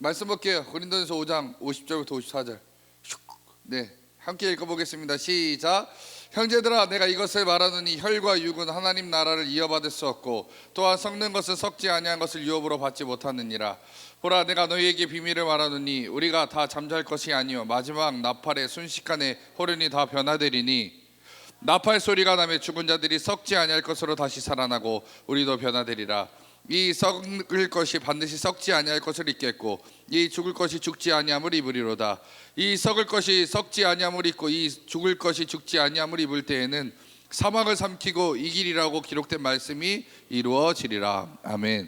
말씀 볼게요. 고린도전서 5장 50절부터 54절. 네, 함께 읽어보겠습니다. 시작. 형제들아, 내가 이것을 말하노니 혈과 육은 하나님 나라를 이어받을 수 없고 또한 썩는 것은 썩지 아니한 것을 유업으로 받지 못하느니라. 보라, 내가 너희에게 비밀을 말하노니 우리가 다 잠잘 것이 아니요 마지막 나팔에 순식간에 호련히 다 변화되리니, 나팔 소리가 나며 죽은 자들이 썩지 아니할 것으로 다시 살아나고 우리도 변화되리라. 이 썩을 것이 반드시 썩지 아니할 것을 입겠고 이 죽을 것이 죽지 아니함을 입으리로다. 이 썩을 것이 썩지 아니함을 입고 이 죽을 것이 죽지 아니함을 입을 때에는 사망을 삼키고 이기리라고 기록된 말씀이 이루어지리라. 아멘.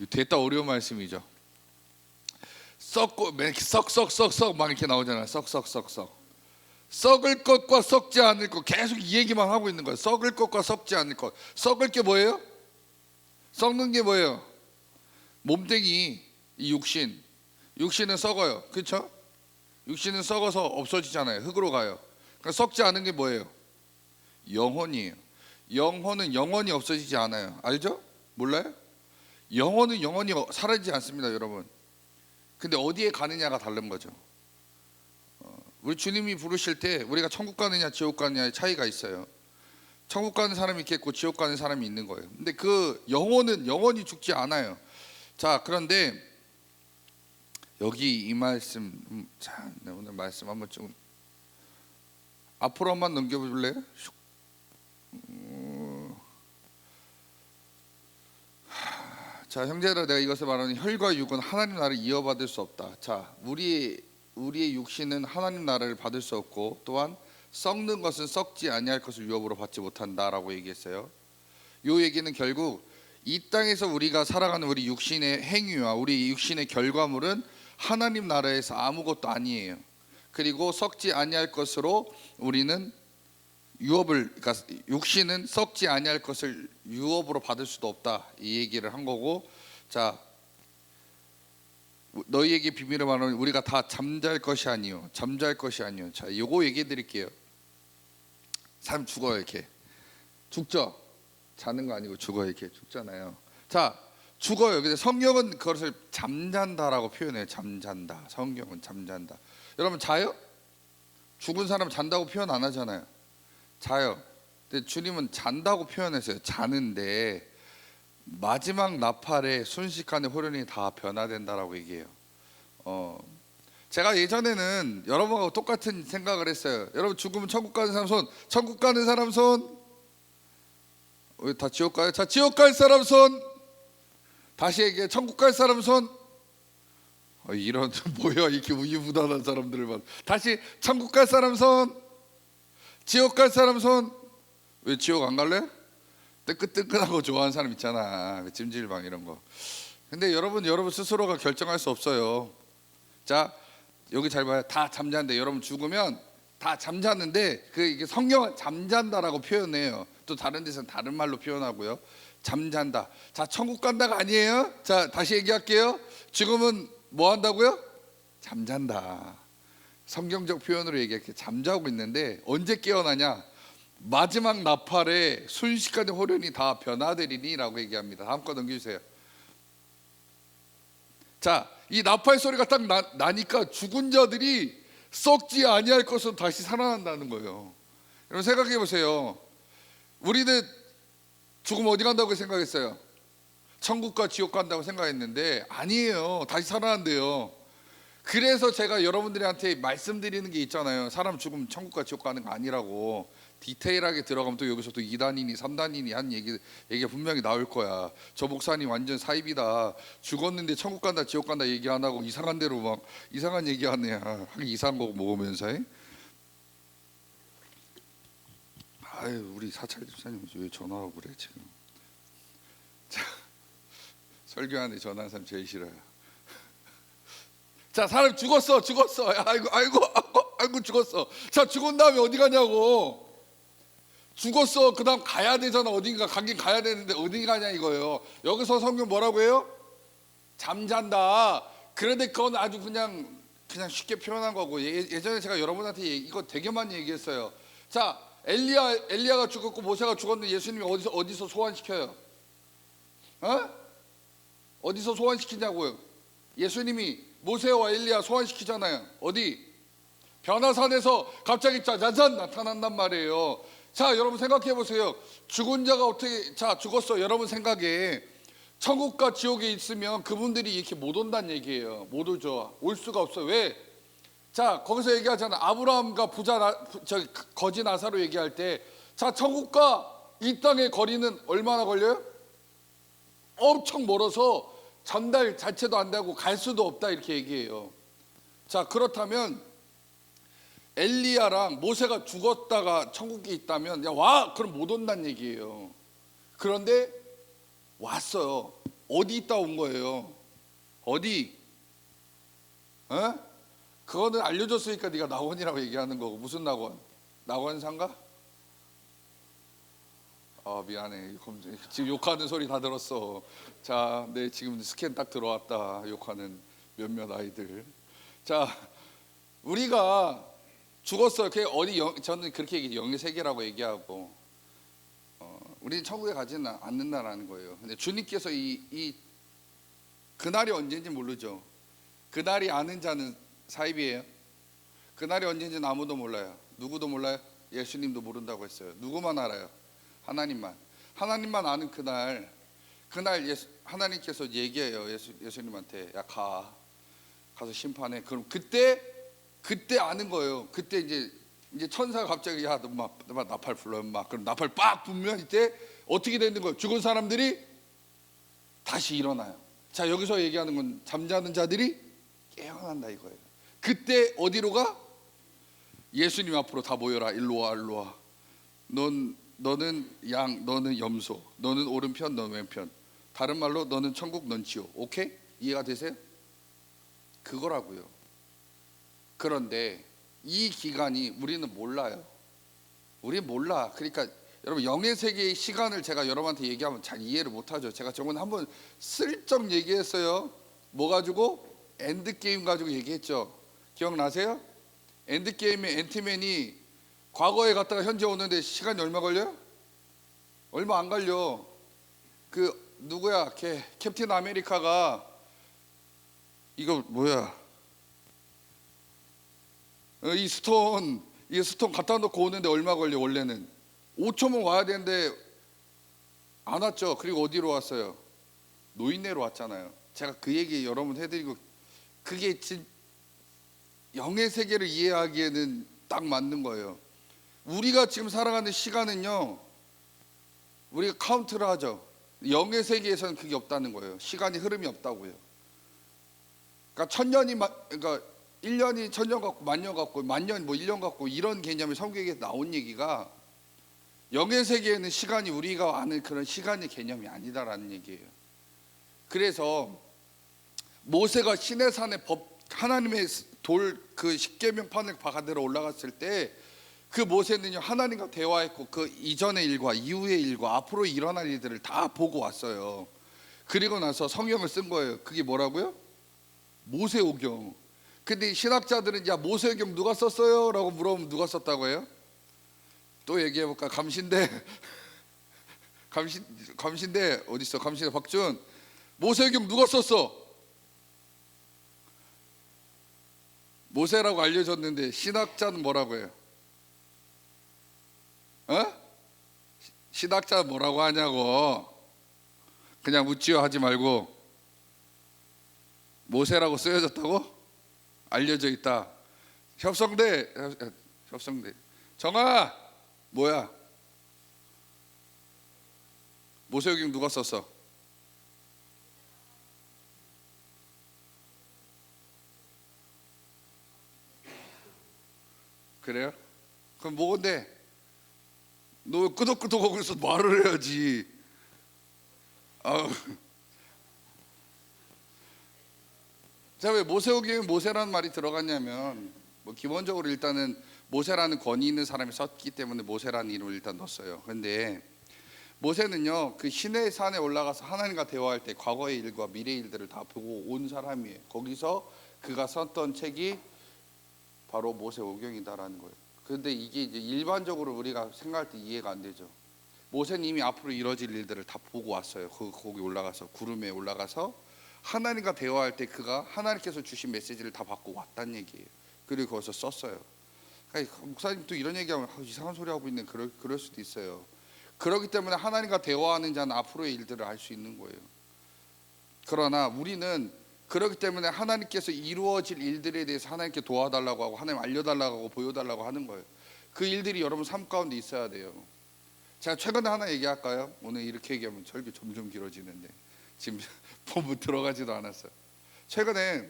됐다 어려운 말씀이죠. 썩고 썩썩썩썩 막 이렇게 나오잖아요. 썩썩썩썩. 썩을 것과 썩지 않을 것, 계속 이 얘기만 하고 있는 거예요. 썩을 것과 썩지 않을 것. 썩을 게 뭐예요? 썩는 게 뭐예요? 몸뚱이, 이 육신은 썩어요. 그렇죠? 육신은 썩어서 없어지잖아요. 흙으로 가요. 그러니까 썩지 않은 게 뭐예요? 영혼이에요. 영혼은 영원히 없어지지 않아요. 알죠? 몰라요? 영혼은 영원히 사라지지 않습니다, 여러분. 근데 어디에 가느냐가 다른 거죠. 우리 주님이 부르실 때 우리가 천국 가느냐 지옥 가느냐의 차이가 있어요. 천국 가는 사람이 있겠고 지옥 가는 사람이 있는 거예요. 근데 그 영혼은 영원히 죽지 않아요. 자, 그런데 여기 이 말씀, 자, 오늘 말씀 한번 좀 앞으로 한번 넘겨볼래요? 자, 형제들아, 내가 이것을 말하는 혈과 육은 하나님 나라를 이어받을 수 없다. 자, 우리의 육신은 하나님 나라를 받을 수 없고 또한 썩는 것은 썩지 아니할 것을 유업으로 받지 못한다라고 얘기했어요. 이 얘기는 결국 이 땅에서 우리가 살아가는 우리 육신의 행위와 우리 육신의 결과물은 하나님 나라에서 아무것도 아니에요. 그리고 썩지 아니할 것으로 우리는 유업을, 그러니까 육신은 썩지 아니할 것을 유업으로 받을 수도 없다, 이 얘기를 한 거고. 자, 너희에게 비밀을 말하면 우리가 다 잠잘 것이 아니요 잠잘 것이 아니요. 자, 요거 얘기해 드릴게요. 사람 죽어요. 이렇게 죽죠. 자는 거 아니고 죽어요. 이렇게 죽잖아요. 자, 죽어요. 근데 성경은 그것을 잠잔다라고 표현해요. 잠잔다. 성경은 잠잔다. 여러분, 자요? 죽은 사람 잔다고 표현 안 하잖아요. 자요. 근데 주님은 잔다고 표현했어요. 자는데 마지막 나팔에 순식간에 호련히 다 변화된다라고 얘기해요. 제가 예전에는 여러분하고 똑같은 생각을 했어요. 여러분, 죽으면 천국 가는 사람 손. 천국 가는 사람 손. 왜 다 지옥 가요? 자, 지옥 갈 사람 손. 다시 얘기해. 천국 갈 사람 손. 이런 뭐야, 이렇게 우유부단한 사람들을 봐. 다시, 천국 갈 사람 손. 지옥 갈 사람 손. 왜 지옥 안 갈래? 뜨끈뜨끈하고 좋아하는 사람 있잖아. 찜질방 이런 거. 근데 여러분 스스로가 결정할 수 없어요. 자, 여기 잘 봐요. 다 잠자는데, 여러분 죽으면 다 잠자는데 이게 성경은 잠잔다라고 표현해요. 또 다른 데서는 다른 말로 표현하고요. 잠잔다. 자, 천국 간다가 아니에요. 자, 다시 얘기할게요. 죽으면 뭐 한다고요? 잠잔다. 성경적 표현으로 얘기할게요. 잠자고 있는데 언제 깨어나냐? 마지막 나팔에 순식간에 호련히 다 변화되리니 라고 얘기합니다. 다음 거 넘겨주세요. 자, 이 나팔 소리가 딱 나니까 죽은 자들이 썩지 아니할 것으로 다시 살아난다는 거예요. 여러분, 생각해 보세요. 우리는 죽으면 어디 간다고 생각했어요? 천국과 지옥 간다고 생각했는데 아니에요. 다시 살아난대요. 그래서 제가 여러분들한테 말씀드리는 게 있잖아요. 사람 죽으면 천국과 지옥 가는 거 아니라고. 디테일하게 들어가면 또 여기서 또 2단이니 3단이니 한 얘기가 분명히 나올 거야. 저 목사님 완전 사입이다. 죽었는데 천국 간다 지옥 간다 얘기 안 하고 이상한 대로 막 이상한 얘기 하네. 하긴 이상한 거 먹으면서. 아유, 우리 사찰 집사님 왜 전화하고 그래 지금. 자, 설교하는데 전화하는 사람 제일 싫어요. 자, 사람 죽었어. 아이고 죽었어. 자, 죽은 다음에 어디 가냐고. 죽었어. 그 다음 가야 되잖아. 어딘가 가긴 가야 되는데 어디 가냐 이거예요. 여기서 성경 뭐라고 해요? 잠잔다. 그런데 그건 아주 그냥 쉽게 표현한 거고. 예전에 제가 여러분한테 이거 되게 많이 얘기했어요. 자, 엘리야가 죽었고 모세가 죽었는데 예수님이 어디서 소환시켜요? 어디서 소환시키냐고요? 예수님이 모세와 엘리야 소환시키잖아요. 어디? 변화산에서 갑자기 짜자잔 나타난단 말이에요. 자, 여러분 생각해 보세요. 죽은 자가 어떻게 죽었어? 여러분 생각에 천국과 지옥에 있으면 그분들이 이렇게 못 온다는 얘기예요. 못 오죠. 올 수가 없어요. 왜? 자, 거기서 얘기하잖아. 아브라함과 거지 나사로 얘기할 때, 자, 천국과 이 땅의 거리는 얼마나 걸려요? 엄청 멀어서 전달 자체도 안 되고 갈 수도 없다 이렇게 얘기해요. 자, 그렇다면 엘리야랑 모세가 죽었다가 천국에 있다면 야 와 그럼 못 온다는 얘기예요. 그런데 왔어요. 어디 있다 온 거예요? 어디? 어? 그거는 알려줬으니까 네가 낙원이라고 얘기하는 거고. 무슨 낙원? 낙원상가? 미안해. 지금 욕하는 소리 다 들었어. 자, 네, 지금 스캔 딱 들어왔다. 욕하는 몇몇 아이들. 자, 우리가 죽었어요. 저는 그렇게 얘기해요. 영의 세계라고 얘기하고, 우리는 천국에 가지는 않는다라는 거예요. 근데 주님께서 그날이 언제인지 모르죠. 그날이 아는 자는 사입이에요. 그날이 언제인지는 아무도 몰라요. 누구도 몰라요. 예수님도 모른다고 했어요. 누구만 알아요? 하나님만 아는 그날 하나님께서 얘기해요. 예수님한테 야 가서 심판해. 그럼 그때 아는 거예요. 그때 이제 천사가 갑자기 야 너 나팔 불러 막 그럼 나팔 빡 불면 이때 어떻게 되는 거예요? 죽은 사람들이 다시 일어나요. 자, 여기서 얘기하는 건 잠자는 자들이 깨어난다 이거예요. 그때 어디로 가? 예수님 앞으로 다 모여라. 일로 와. 너는 양, 너는 염소, 너는 오른편, 너는 왼편. 다른 말로 너는 천국, 넌 지옥. 오케이? 이해가 되세요? 그거라고요. 그런데 이 기간이 우리는 몰라요. 우리 몰라. 그러니까 여러분 영의 세계의 시간을 제가 여러분한테 얘기하면 잘 이해를 못하죠. 제가 저번에 한번 슬쩍 얘기했어요. 뭐 가지고? 엔드게임 가지고 얘기했죠. 기억나세요? 엔드게임에 앤티맨이 과거에 갔다가 현재 오는데 시간이 얼마 걸려요? 얼마 안 걸려. 그 누구야? 캡틴 아메리카가 이거 뭐야? 이 스톤 갖다 놓고 오는데 얼마 걸려? 원래는 5초면 와야 되는데 안 왔죠. 그리고 어디로 왔어요? 노인네로 왔잖아요. 제가 그 얘기 여러 번 해드리고, 그게 영의 세계를 이해하기에는 딱 맞는 거예요. 우리가 지금 살아가는 시간은요, 우리가 카운트를 하죠. 영의 세계에서는 그게 없다는 거예요. 시간이 흐름이 없다고요. 그러니까 1년이 1000년 같고 만년 같고 만년 뭐 1년 같고 이런 개념이 성경에 나온 얘기가, 영의 세계에는 시간이 우리가 아는 그런 시간의 개념이 아니다라는 얘기예요. 그래서 모세가 시내산에 하나님의 그 십계명판을 받으러 올라갔을 때 그 모세는요 하나님과 대화했고 그 이전의 일과 이후의 일과 앞으로 일어날 일들을 다 보고 왔어요. 그리고 나서 성경을 쓴 거예요. 그게 뭐라고요? 모세오경. 근데 신학자들은 야 모세오경 누가 썼어요? 라고 물어보면 누가 썼다고 해요? 또 얘기해볼까? 감신대 어딨어? 감신대 박준. 모세오경 누가 썼어? 모세라고 알려졌는데 신학자는 뭐라고 해요? 신학자는 뭐라고 하냐고. 그냥 묻지요 하지 말고. 모세라고 쓰여졌다고? 알려져 있다. 협성대 정아 뭐야? 모세오경 누가 썼어? 그래요? 그럼 뭐건데? 너 끄덕끄덕하고 그래서 말을 해야지. 자, 왜 모세오경에 모세라는 말이 들어갔냐면, 뭐 기본적으로 일단은 모세라는 권위 있는 사람이 썼기 때문에 모세라는 이름을 일단 넣었어요. 그런데 모세는요 그 시내 산에 올라가서 하나님과 대화할 때 과거의 일과 미래의 일들을 다 보고 온 사람이에요. 거기서 그가 썼던 책이 바로 모세오경이다라는 거예요. 그런데 이게 이제 일반적으로 우리가 생각할 때 이해가 안 되죠. 모세는 이미 앞으로 이뤄질 일들을 다 보고 왔어요. 거기 올라가서 구름에 올라가서 하나님과 대화할 때 그가 하나님께서 주신 메시지를 다 받고 왔다는 얘기예요. 그리고 거기서 썼어요. 그러니까 목사님 또 이런 얘기하면 이상한 소리 하고 있네, 그럴 수도 있어요. 그렇기 때문에 하나님과 대화하는 자는 앞으로의 일들을 알 수 있는 거예요. 그러나 우리는 그렇기 때문에 하나님께서 이루어질 일들에 대해서 하나님께 도와달라고 하고 하나님 알려달라고 하고 보여달라고 하는 거예요. 그 일들이 여러분 삶 가운데 있어야 돼요. 제가 최근에 하나 얘기할까요? 오늘 이렇게 얘기하면 설교 점점 길어지는데 지금 본부 들어가지도 않았어요. 최근에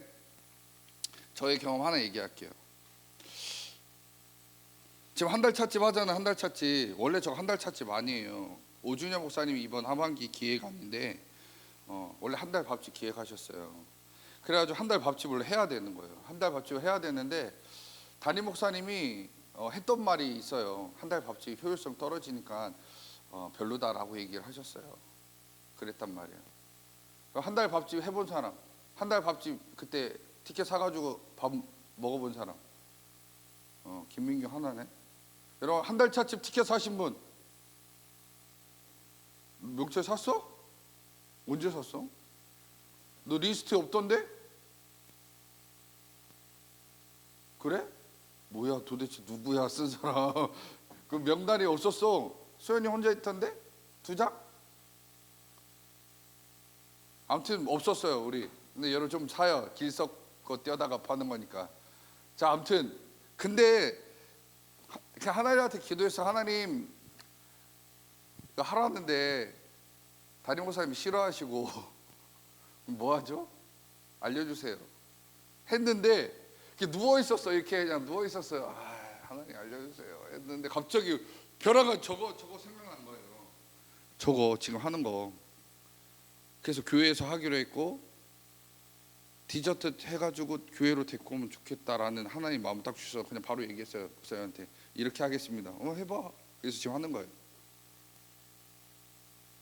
저의 경험 하나 얘기할게요. 지금 한 달 찻집 하잖아요. 한 달 찻집. 원래 저 한 달 찻집 아니에요. 오준영 목사님이 이번 하반기 기획안인데 원래 한 달 밥집 기획하셨어요. 그래가지고 한 달 밥집을 해야 되는 거예요. 한 달 밥집을 해야 되는데 담임 목사님이 했던 말이 있어요. 한 달 밥집 효율성 떨어지니까 별로다라고 얘기를 하셨어요. 그랬단 말이에요. 한 달 밥집 해본 사람, 한 달 밥집 그때 티켓 사가지고 밥 먹어본 사람, 김민규 하나네. 여러분 한 달 찻집 티켓 사신 분 명찰 샀어? 언제 샀어? 너 리스트에 없던데? 그래? 뭐야 도대체 누구야 쓴 사람? 그 명단이 없었어. 소연이 혼자 있던데? 2장? 아무튼 없었어요 우리. 근데 여러분 좀 사요. 길석 뛰어다가 파는 거니까. 자 아무튼 근데 하나님한테 기도해서 하나님 하라는데 담임 목사님이 싫어하시고 뭐 하죠? 알려주세요. 했는데 누워 있었어. 이렇게 그냥 누워 있었어요. 하나님 알려주세요. 했는데 갑자기 벼랑가 저거 생각난 거예요. 저거 지금 하는 거. 그래서 교회에서 하기로 했고 디저트 해가지고 교회로 데리고 오면 좋겠다라는 하나님 마음 딱 주셔서 그냥 바로 얘기했어요. 목사님한테 이렇게 하겠습니다. 해봐. 그래서 지금 하는 거예요.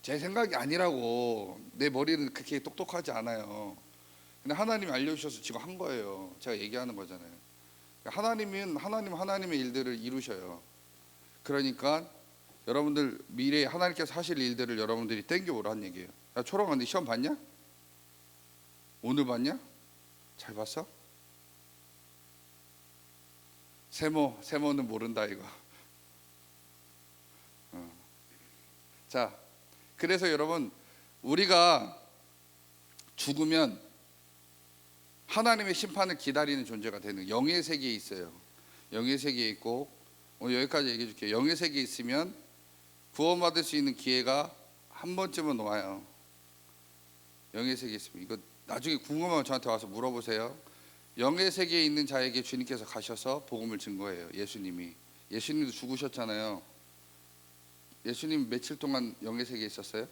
제 생각이 아니라고. 내 머리는 그렇게 똑똑하지 않아요. 근데 하나님이 알려주셔서 지금 한 거예요. 제가 얘기하는 거잖아요. 하나님은 하나님의 일들을 이루셔요. 그러니까 여러분들 미래에 하나님께서 하실 일들을 여러분들이 땡겨오라는 얘기예요. 야 초롱아 네 시험 봤냐? 오늘 봤냐? 잘 봤어? 세모는 모른다 이거. 자 그래서 여러분 우리가 죽으면 하나님의 심판을 기다리는 존재가 되는 영의 세계에 있어요. 영의 세계에 있고 오늘 여기까지 얘기해 줄게요. 영의 세계에 있으면 구원받을 수 있는 기회가 한 번쯤은 와요. 영의 세계에 있으면 이거 나중에 궁금하면 저한테 와서 물어보세요. 영의 세계에 있는 자에게 주님께서 가셔서 복음을 증거해요. 예수님도 죽으셨잖아요. 예수님 며칠 동안 영의 세계에 있었어요?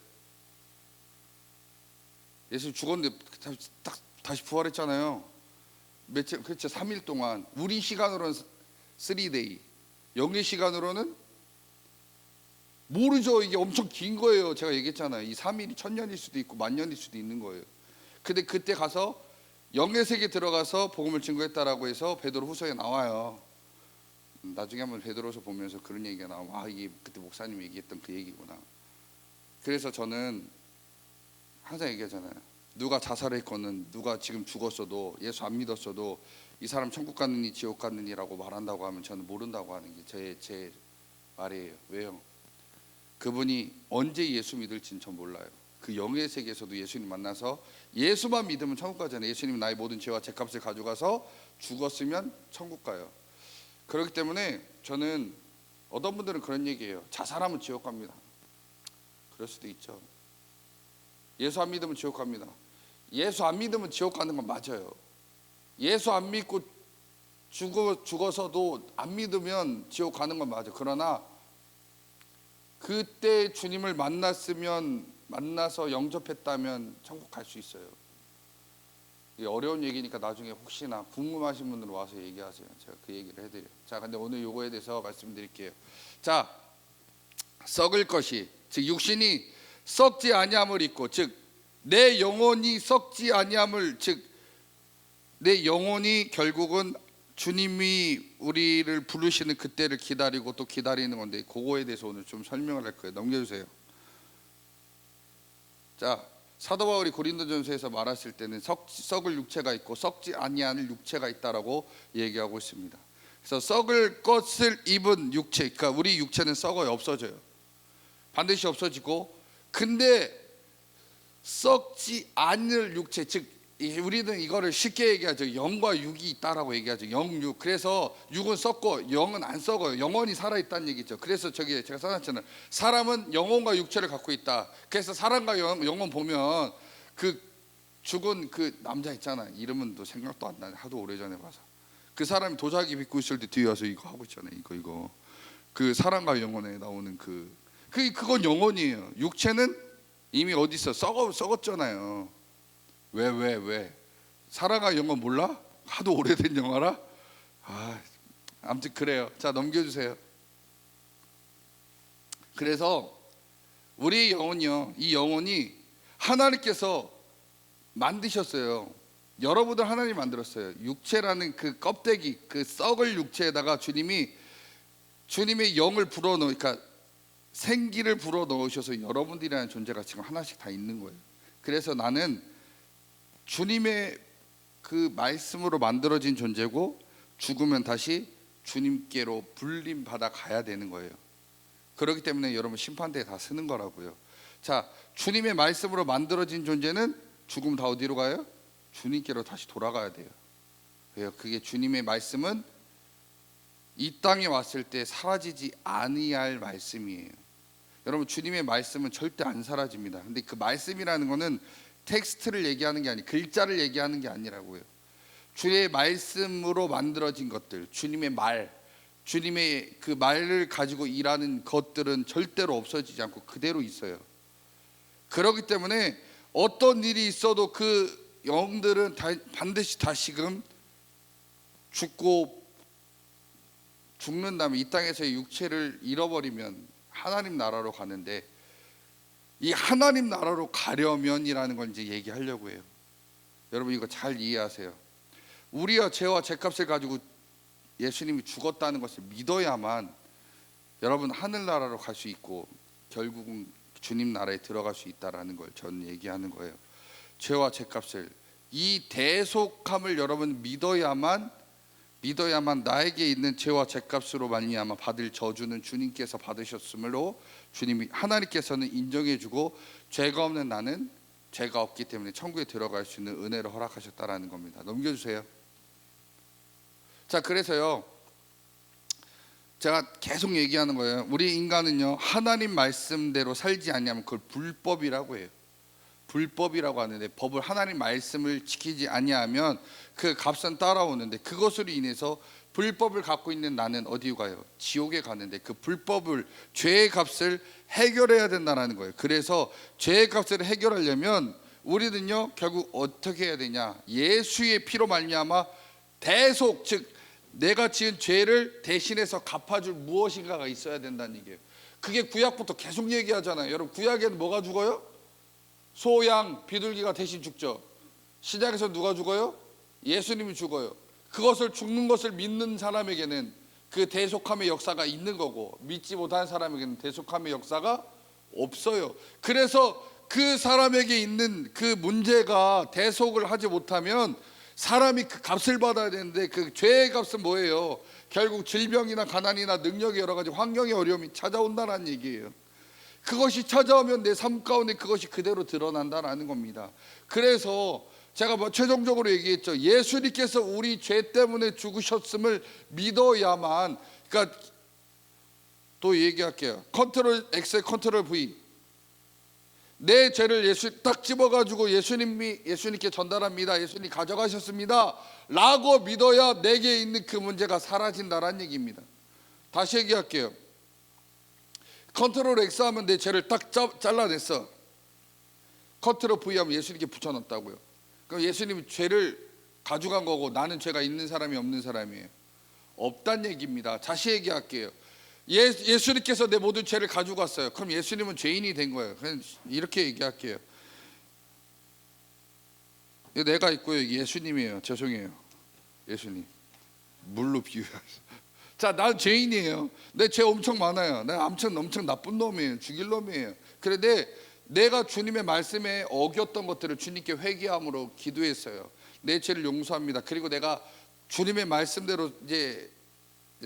예수 죽었는데 다시 부활했잖아요. 며칠, 그렇죠. 3일 동안. 우리 시간으로는 3day, 영의 시간으로는 모르죠. 이게 엄청 긴 거예요. 제가 얘기했잖아요. 이 3일이 1000년일 수도 있고 10,000년일 수도 있는 거예요. 근데 그때 가서 영의 세계에 들어가서 복음을 증거했다라고 해서 베드로후서에 나와요. 나중에 한번 베드로서 보면서 그런 얘기가 나오면 이게 그때 목사님이 얘기했던 그 얘기구나. 그래서 저는 항상 얘기하잖아요. 누가 자살했거든 누가 지금 죽었어도 예수 안 믿었어도 이 사람 천국 갔느니 지옥 갔느니라고 말한다고 하면 저는 모른다고 하는 게 제 말이에요. 왜요? 그분이 언제 예수 믿을지는 전 몰라요. 그 영의 세계에서도 예수님 만나서 예수만 믿으면 천국 가잖아요. 예수님은 나의 모든 죄와 죄값을 가져가서 죽었으면 천국 가요. 그렇기 때문에 저는 어떤 분들은 그런 얘기해요. 자살하면 지옥 갑니다. 그럴 수도 있죠. 예수 안 믿으면 지옥 갑니다. 예수 안 믿으면 지옥 가는 건 맞아요. 예수 안 믿고 죽어서도 안 믿으면 지옥 가는 건 맞아요. 그러나 그때 주님을 만나서 영접했다면 천국 갈 수 있어요. 이게 어려운 얘기니까 나중에 혹시나 궁금하신 분들은 와서 얘기하세요. 제가 그 얘기를 해드려요. 자, 근데 오늘 요거에 대해서 말씀드릴게요. 자, 썩을 것이 즉 육신이 썩지 아니함을 입고 즉 내 영혼이 썩지 아니함을 즉 내 영혼이 결국은 주님이 우리를 부르시는 그때를 기다리고 또 기다리는 건데 그거에 대해서 오늘 좀 설명을 할 거예요. 넘겨주세요. 자, 사도 바울이 고린도전서에서 말했을 때는 썩을 육체가 있고 썩지 아니하는 육체가 있다라고 얘기하고 있습니다. 그래서 썩을 것을 입은 육체, 그러니까 우리 육체는 썩어요, 없어져요. 반드시 없어지고, 근데 썩지 않을 육체, 즉 우리는 이거를 쉽게 얘기하죠. 영과 육이 있다라고 얘기하죠. 영육. 그래서 육은 썩고 영은 안 썩어요. 영원히 살아있다는 얘기죠. 그래서 저기 제가 써놨잖아요. 사람은 영혼과 육체를 갖고 있다. 그래서 사람과 영혼 보면 그 죽은 그 남자 있잖아요. 이름은 또 생각도 안 나네. 하도 오래전에 봐서. 그 사람이 도자기 빚고 있을 때 뒤에 와서 이거 하고 있잖아요. 이거 그 사람과 영혼에 나오는 그건 영혼이에요. 육체는 이미 어디 있어? 썩었잖아요. 왜? 사랑과 영혼 몰라? 하도 오래된 영화라? 아무튼 그래요. 자, 넘겨주세요. 그래서 우리 영혼이요, 이 영혼이 하나님께서 만드셨어요. 여러분들 하나님 만들었어요. 육체라는 그 껍데기, 그 썩을 육체에다가 주님의 영을 불어넣으, 그러니까 생기를 불어넣으셔서 여러분들이라는 존재가 지금 하나씩 다 있는 거예요. 그래서 나는 주님의 그 말씀으로 만들어진 존재고, 죽으면 다시 주님께로 불림 받아 가야 되는 거예요. 그렇기 때문에 여러분 심판대에 다 서는 거라고요. 자, 주님의 말씀으로 만들어진 존재는 죽으면 다 어디로 가요? 주님께로 다시 돌아가야 돼요. 왜요? 그게 주님의 말씀은 이 땅에 왔을 때 사라지지 아니할 말씀이에요. 여러분, 주님의 말씀은 절대 안 사라집니다. 근데 그 말씀이라는 거는 텍스트를 얘기하는 게 아니, 글자를 얘기하는 게 아니라고요. 주의 말씀으로 만들어진 것들, 주님의 말, 주님의 그 말을 가지고 일하는 것들은 절대로 없어지지 않고 그대로 있어요. 그렇기 때문에 어떤 일이 있어도 그 영들은 반드시 다시금 죽는 다음에 이 땅에서의 육체를 잃어버리면 하나님 나라로 가는데, 이 하나님 나라로 가려면이라는 걸 이제 얘기하려고 해요. 여러분 이거 잘 이해하세요. 우리와 죄와 죄값을 가지고 예수님이 죽었다는 것을 믿어야만 여러분 하늘나라로 갈 수 있고 결국은 주님 나라에 들어갈 수 있다라는 걸 전 얘기하는 거예요. 죄와 죄값을, 이 대속함을 여러분 믿어야만 나에게 있는 죄와 죄값으로 말미암아 받을 저주는 주님께서 받으셨으므로 주님이 하나님께서는 인정해주고 죄가 없는 나는 죄가 없기 때문에 천국에 들어갈 수 있는 은혜를 허락하셨다라는 겁니다. 넘겨주세요. 자, 그래서요 제가 계속 얘기하는 거예요. 우리 인간은요 하나님 말씀대로 살지 않냐면 그걸 불법이라고 해요. 불법이라고 하는데, 법을 하나님 말씀을 지키지 아니하면 그 값은 따라오는데, 그것으로 인해서 불법을 갖고 있는 나는 어디 가요? 지옥에 가는데, 그 불법을, 죄의 값을 해결해야 된다는 거예요. 그래서 죄의 값을 해결하려면 우리는요 결국 어떻게 해야 되냐? 예수의 피로 말미암아 대속, 즉 내가 지은 죄를 대신해서 갚아줄 무엇인가가 있어야 된다는 얘기예요. 그게 구약부터 계속 얘기하잖아요. 여러분 구약에는 뭐가 죽어요? 소, 양, 비둘기가 대신 죽죠. 시작에서 누가 죽어요? 예수님이 죽어요. 그것을 죽는 것을 믿는 사람에게는 그 대속함의 역사가 있는 거고, 믿지 못하는 사람에게는 대속함의 역사가 없어요. 그래서 그 사람에게 있는 그 문제가 대속을 하지 못하면 사람이 그 값을 받아야 되는데, 그 죄의 값은 뭐예요? 결국 질병이나 가난이나 능력이 여러 가지 환경의 어려움이 찾아온다는 얘기예요. 그것이 찾아오면 내 삶 가운데 그것이 그대로 드러난다라는 겁니다. 그래서 제가 최종적으로 얘기했죠. 예수님께서 우리 죄 때문에 죽으셨음을 믿어야만, 그러니까 또 얘기할게요. 컨트롤 X, 컨트롤 V. 내 죄를 예수 딱 집어가지고 예수님께 전달합니다. 예수님 가져가셨습니다 라고 믿어야 내게 있는 그 문제가 사라진다라는 얘기입니다. 다시 얘기할게요. 컨트롤 X 하면 내 죄를 딱 잘라냈어. 컨트롤 V 하면 예수님께 붙여놨다고요. 그럼 예수님이 죄를 가져간 거고 나는 죄가 있는 사람이 없는 사람이에요? 없단 얘기입니다. 다시 얘기할게요. 예수님께서 내 모든 죄를 가지고 갔어요. 그럼 예수님은 죄인이 된 거예요. 그냥 이렇게 얘기할게요. 내가 있고요, 예수님이에요. 죄송해요. 예수님 물로 비유해서. 자, 난 죄인이에요. 내 죄 엄청 많아요. 나 엄청 나쁜 놈이에요. 죽일 놈이에요. 그런데 내가 주님의 말씀에 어겼던 것들을 주님께 회개함으로 기도했어요. 내 죄를 용서합니다. 그리고 내가 주님의 말씀대로 이제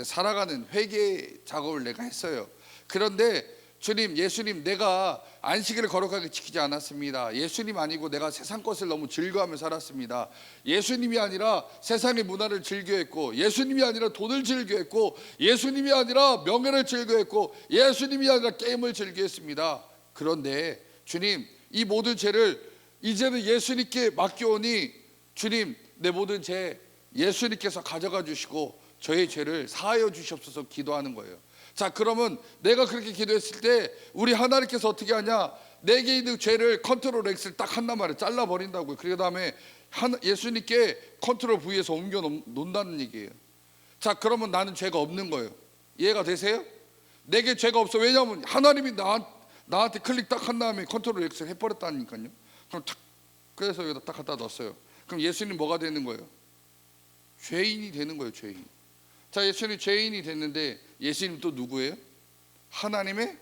살아가는 회개 작업을 내가 했어요. 그런데 주님, 예수님, 내가 안식일을 거룩하게 지키지 않았습니다. 예수님 아니고 내가 세상 것을 너무 즐거워하며 살았습니다. 예수님이 아니라 세상의 문화를 즐겨했고, 예수님이 아니라 돈을 즐겨했고, 예수님이 아니라 명예를 즐겨했고, 예수님이 아니라 게임을 즐겨했습니다. 그런데 주님, 이 모든 죄를 이제는 예수님께 맡겨오니 주님, 내 모든 죄 예수님께서 가져가 주시고 저의 죄를 사하여 주시옵소서 기도하는 거예요. 자, 그러면 내가 그렇게 기도했을 때 우리 하나님께서 어떻게 하냐? 내게 있는 죄를 컨트롤 X를 딱 한단 말이에요. 잘라버린다고요. 그 다음에 예수님께 컨트롤 V에서 옮겨 놓는다는 얘기예요. 자, 그러면 나는 죄가 없는 거예요. 이해가 되세요? 내게 죄가 없어. 왜냐하면 하나님이 나한테 클릭 딱 한 다음에 컨트롤 X를 해버렸다니까요. 그럼 탁, 그래서 여기다 딱 갖다 넣었어요. 그럼 예수님 뭐가 되는 거예요? 죄인이 되는 거예요. 죄인. 자, 예수님 죄인이 됐는데 예수님 또 누구예요? 하나님의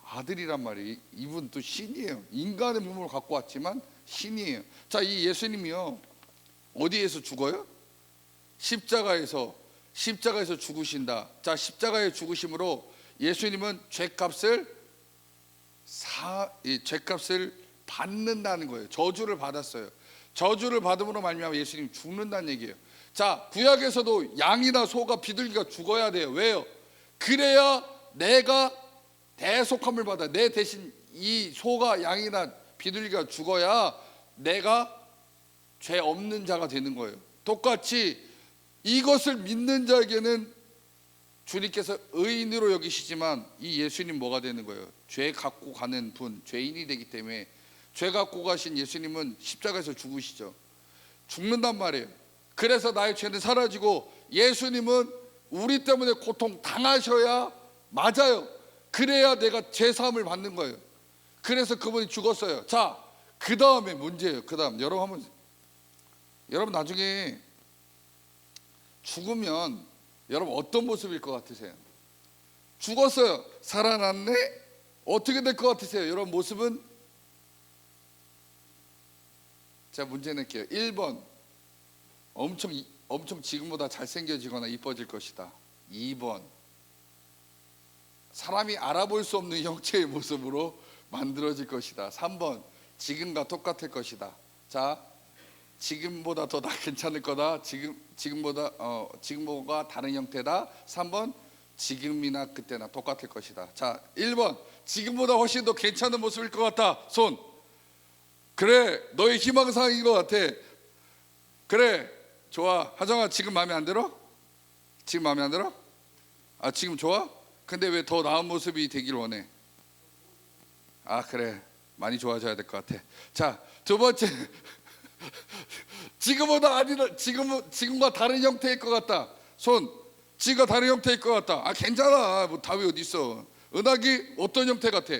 아들이란 말이에요. 이분 또 신이에요. 인간의 몸을 갖고 왔지만 신이에요. 자, 이 예수님이요, 어디에서 죽어요? 십자가에서 죽으신다. 자, 십자가에 죽으심으로 예수님은 죄값을 받는다는 거예요. 저주를 받았어요. 저주를 받음으로 말미암아 예수님 죽는다는 얘기예요. 자, 구약에서도 양이나 소가 비둘기가 죽어야 돼요. 왜요? 그래야 내가 대속함을 받아. 내 대신 이 소가 양이나 비둘기가 죽어야 내가 죄 없는 자가 되는 거예요. 똑같이 이것을 믿는 자에게는 주님께서 의인으로 여기시지만 이 예수님 뭐가 되는 거예요? 죄 갖고 가는 분, 죄인이 되기 때문에 죄 갖고 가신 예수님은 십자가에서 죽으시죠. 죽는단 말이에요. 그래서 나의 죄는 사라지고 예수님은 우리 때문에 고통 당하셔야 맞아요. 그래야 내가 죄 사함을 받는 거예요. 그래서 그분이 죽었어요. 자, 그 다음에 문제예요. 그 다음 여러분 나중에 죽으면 여러분 어떤 모습일 것 같으세요? 죽었어요. 살아났네? 어떻게 될 것 같으세요? 여러분 모습은? 자, 문제 낼게요. 1번 엄청 지금보다 잘생겨지거나 이뻐질 것이다. 2번 사람이 알아볼 수 없는 형체의 모습으로 만들어질 것이다. 3번 지금과 똑같을 것이다. 자, 지금보다 더 괜찮을 거다. 지금보다 다른 형태다. 3번 지금이나 그때나 똑같을 것이다. 자, 1번 지금보다 훨씬 더 괜찮은 모습일 것 같다. 손. 그래, 너의 희망사항인 것 같아. 그래, 좋아. 하정아, 지금 마음에 안 들어? 지금 마음에 안 들어? 아, 지금 좋아? 근데 왜 더 나은 모습이 되길 원해? 아, 그래, 많이 좋아져야 될 것 같아. 자, 두 번째 지금보다 아니다. 지금과 다른 형태일 것 같다. 손. 지금과 다른 형태일 것 같다. 아, 괜찮아. 뭐 답이 어디 있어? 은하기 어떤 형태 같아?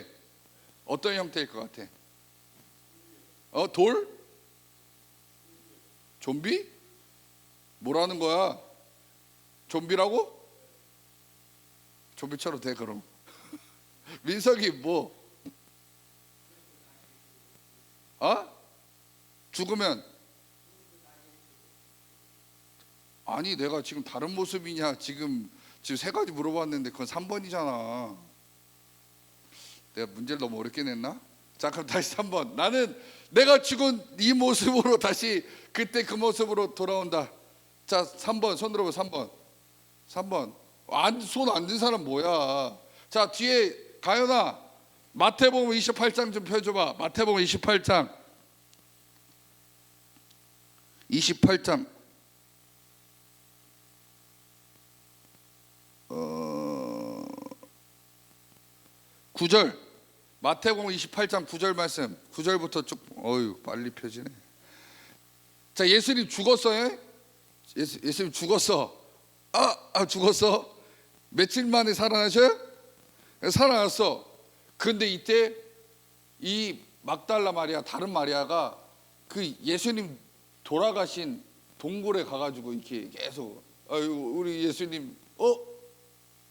어떤 형태일 것 같아? 돌? 좀비? 뭐라는 거야? 좀비라고? 좀비처럼 돼 그럼. 민석이 뭐? 죽으면? 아니, 내가 지금 다른 모습이냐, 지금 세 가지 물어봤는데 그건 3번이잖아. 내가 문제를 너무 어렵게 냈나? 자, 그럼 다시 3번. 나는 내가 죽은 이 모습으로 다시 그때 그 모습으로 돌아온다. 자, 3번 손 들어봐. 3번. 손 안 든 사람 뭐야? 자, 뒤에 가연아, 마태복음 28장 좀 펴줘봐. 마태복음 28장 9절. 마태복음 28장 9절 말씀. 9절부터 쭉. 어휴, 빨리 펴지네. 자, 예수님 죽었어요. 예수님 죽었어. 죽었어. 며칠 만에 살아나셔요? 살아났어. 근데 이때 이 막달라 마리아, 다른 마리아가 그 예수님 돌아가신 동굴에 가가지고 이렇게 계속 우리 예수님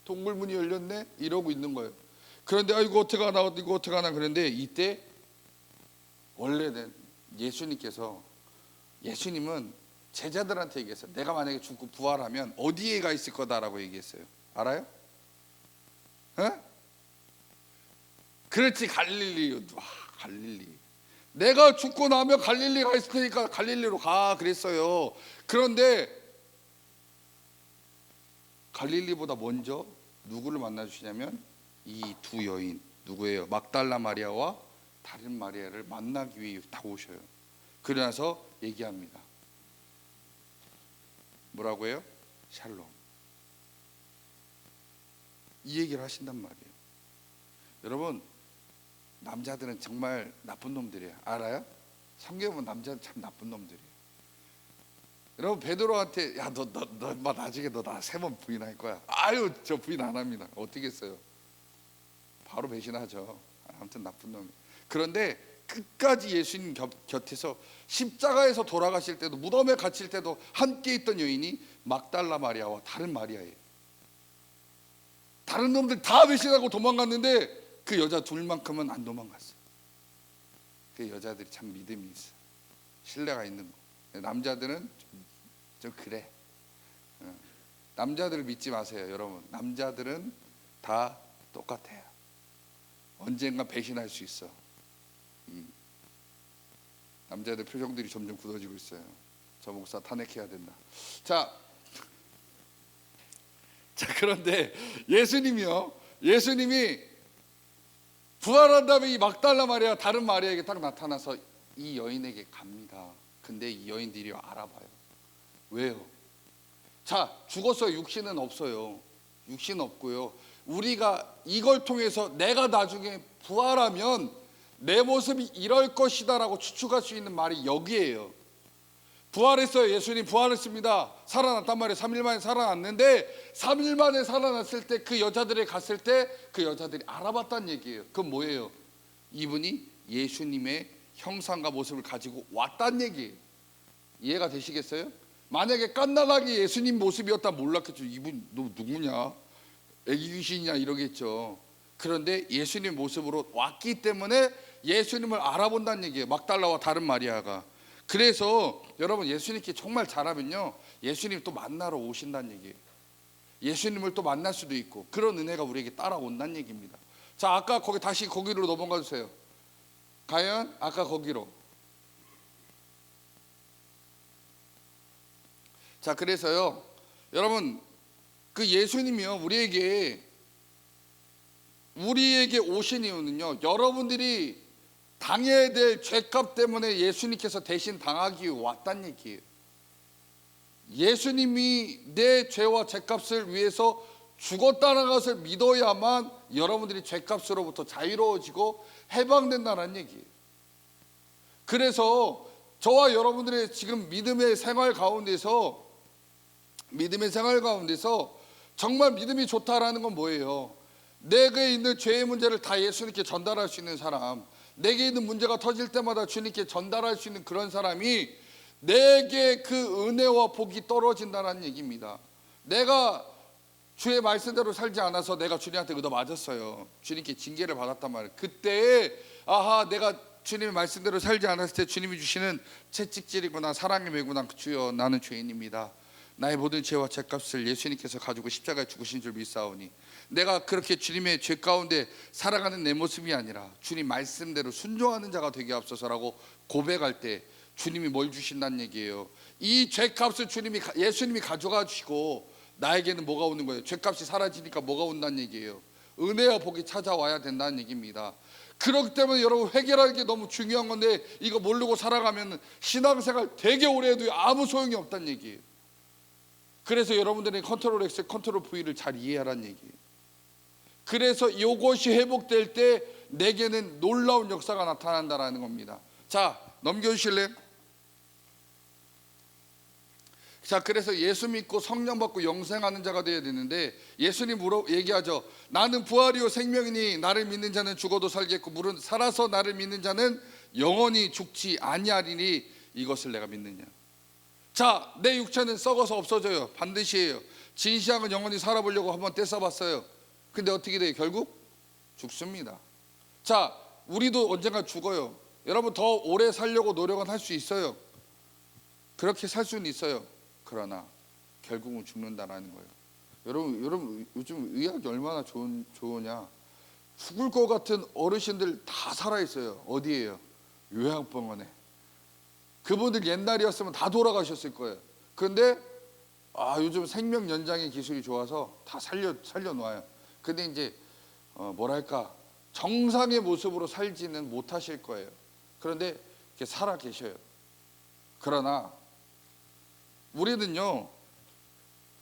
동굴 문이 열렸네 이러고 있는 거예요. 그런데 이거 어떻게 하나 그런데 이때 원래는 예수님은 제자들한테 얘기했어요. 내가 만약에 죽고 부활하면 어디에 가 있을 거다라고 얘기했어요. 알아요? 그렇지, 갈릴리. 갈릴리. 내가 죽고 나면 갈릴리 가 있을 테니까 갈릴리로 가 그랬어요. 그런데 갈릴리보다 먼저 누구를 만나 주시냐면 이 두 여인, 누구예요? 막달라 마리아와 다른 마리아를 만나기 위해 다 오셔요. 그러나서 얘기합니다. 뭐라고 해요? 샬롬. 이 얘기를 하신단 말이에요. 여러분, 남자들은 정말 나쁜 놈들이에요. 알아요? 성경에 보면 남자는 참 나쁜 놈들이에요. 여러분, 베드로한테 야 너 나중에 너 나 세 번 부인할 거야. 아유, 저 부인 안 합니다. 어떻게 했어요? 바로 배신하죠. 아무튼 나쁜 놈이. 그런데 끝까지 예수님 곁에서 십자가에서 돌아가실 때도, 무덤에 갇힐 때도 함께 있던 여인이 막달라 마리아와 다른 마리아예요. 다른 놈들 다 배신하고 도망갔는데 그 여자 둘만큼은 안 도망갔어요. 그 여자들이 참 믿음이 있어요. 신뢰가 있는 거. 남자들은 좀 그래. 남자들을 믿지 마세요, 여러분. 남자들은 다 똑같아요. 언젠가 배신할 수 있어. 남자들 표정들이 점점 굳어지고 있어요. 저 목사 탄핵해야 된다. 자, 그런데 예수님이 부활한 다음에 이 막달라 마리아 다른 마리아에게 딱 나타나서 이 여인에게 갑니다. 근데 이 여인들이 알아봐요. 왜요? 자, 죽었어요. 육신은 없어요. 육신 없고요. 우리가 이걸 통해서 내가 나중에 부활하면 내 모습이 이럴 것이다라고 추측할 수 있는 말이 여기에요. 부활했어요. 예수님 부활했습니다. 살아났단 말이에요. 3일 만에 살아났는데 3일 만에 살아났을 때 그 여자들이 갔을 때 그 여자들이 알아봤다는 얘기예요. 그건 뭐예요? 이분이 예수님의 형상과 모습을 가지고 왔다는 얘기예요. 이해가 되시겠어요? 만약에 깐난하게 예수님 모습이었다면 몰랐겠죠. 이분 너 누구냐? 애기 귀신이냐 이러겠죠. 그런데 예수님 모습으로 왔기 때문에 예수님을 알아본다는 얘기예요. 막달라와 다른 마리아가. 그래서 여러분, 예수님께 정말 잘하면요, 예수님 또 만나러 오신다는 얘기예요. 예수님을 또 만날 수도 있고 그런 은혜가 우리에게 따라온다는 얘기입니다. 자, 아까 다시 거기로 넘어가 주세요. 과연 아까 거기로. 자, 그래서요, 여러분, 그 예수님이요, 우리에게 오신 이유는요, 여러분들이 당해야 될 죄값 때문에 예수님께서 대신 당하기 위해 왔다는 얘기예요. 예수님이 내 죄와 죄값을 위해서 죽었다는 것을 믿어야만 여러분들이 죄값으로부터 자유로워지고 해방된다는 얘기예요. 그래서 저와 여러분들의 지금 믿음의 생활 가운데서 정말 믿음이 좋다라는 건 뭐예요? 내게 있는 죄의 문제를 다 예수님께 전달할 수 있는 사람, 내게 있는 문제가 터질 때마다 주님께 전달할 수 있는 그런 사람이 내게 그 은혜와 복이 떨어진다는 얘기입니다. 내가 주의 말씀대로 살지 않아서 내가 주님한테 얻어맞았어요. 주님께 징계를 받았단 말이에요. 그때 내가 주님의 말씀대로 살지 않았을 때 주님이 주시는 채찍질이구나, 사랑의 매구나. 주여, 나는 죄인입니다. 나의 모든 죄와 죄값을 예수님께서 가지고 십자가에 죽으신 줄 믿사오니 내가 그렇게 주님의 죄 가운데 살아가는 내 모습이 아니라 주님 말씀대로 순종하는 자가 되게 앞서서라고 고백할 때 주님이 뭘 주신다는 얘기예요. 이 죄값을 예수님이 가져가 주시고 나에게는 뭐가 오는 거예요? 죄값이 사라지니까 뭐가 온다는 얘기예요? 은혜와 복이 찾아와야 된다는 얘기입니다. 그렇기 때문에 여러분, 회개라는 게 너무 중요한 건데 이거 모르고 살아가면 신앙생활 되게 오래 해도 아무 소용이 없다는 얘기예요. 그래서 여러분들이 컨트롤 X, 컨트롤 V를 잘 이해하라는 얘기예요. 그래서 이것이 회복될 때 내게는 놀라운 역사가 나타난다라는 겁니다. 자, 넘겨주실래요? 자, 그래서 예수 믿고 성령 받고 영생하는 자가 되어야 되는데 예수님 얘기하죠. 나는 부활이요 생명이니 나를 믿는 자는 죽어도 살겠고 물은 살아서 나를 믿는 자는 영원히 죽지 아니하리니 이것을 내가 믿느냐. 자, 내 육체는 썩어서 없어져요. 반드시 해요. 진시황은 영원히 살아보려고 한번 떼써봤어요. 근데 어떻게 돼요? 결국 죽습니다. 자, 우리도 언젠가 죽어요. 여러분 더 오래 살려고 노력은 할 수 있어요. 그렇게 살 수는 있어요. 그러나 결국은 죽는다라는 거예요. 여러분 요즘 의학이 얼마나 좋으냐. 죽을 것 같은 어르신들 다 살아있어요. 어디에요? 요양병원에. 그분들 옛날이었으면 다 돌아가셨을 거예요. 그런데 요즘 생명 연장의 기술이 좋아서 다 살려놔요. 근데 이제 뭐랄까 정상의 모습으로 살지는 못하실 거예요. 그런데 이렇게 살아 계셔요. 그러나 우리는요